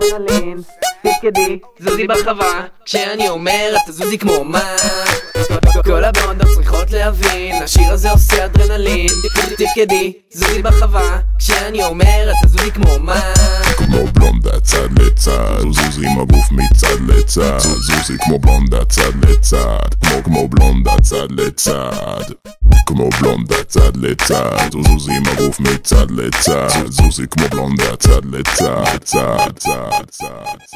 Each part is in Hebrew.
אדרנלין, תפקדי, זוזי בחווה, כשאני אומר את תזוזי כמו מה. כל הבלונדות צריכות להבין, השיר הזה עושה אדרנלין, תפקדי, זוזי בחווה, כשאני אומר את תזוזי כמו מה. כמו בלונדה צד לצד, זוזי עם הגוף מצד לצד, זוזי כמו בלונדה צד לצד, כמו בלונדה צד לצד, כמו בלונדה צד לצד, זוזי עם הגוף מצד לצד, זוזי כמו בלונדה צד לצד, צד צד צד צד.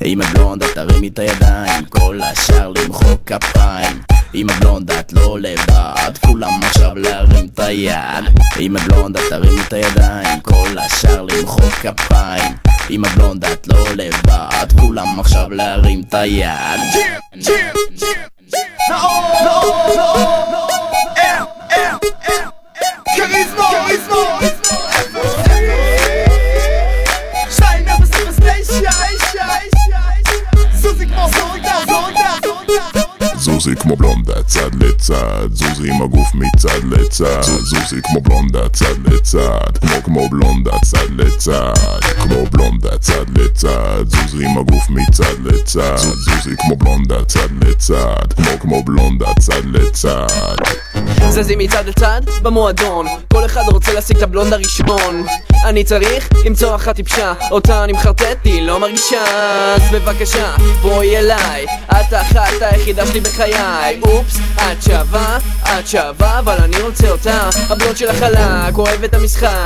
אם הבלונדה תרימי את הידיים, כל השאר למחוא כפיים. אם הבלונדה את לא לבד, כולם עכשיו להרים את היד. אם הבלונדה תרימי את הידיים, כל השאר למחוא כפיים. אם הבלונדה את לא לבד, כולם עכשיו להרים את היד. זוזי כמו בלונדה צד לצד, זוזי עם הגוף מצד לצד, זוזי כמו בלונדה צד לצד, כמו בלונדה צד לצד, כמו בלונדה צד לצד, זוזי עם הגוף מצד לצד, זוזי כמו בלונדה צד לצד, כמו בלונדה צד לצד. זזים מצד לצד במועדון, כל אחד רוצה להשיג את הבלונד הראשון. אני צריך למצוא אחת טיפשה, אותה אני מחרטטי, לא מרגישה. אז בבקשה, בואי אליי, את האחת היחידה שלי בחיי. אופס, את שווה, אבל אני רוצה אותה. הבלונד של החלק, אוהב את המשחק.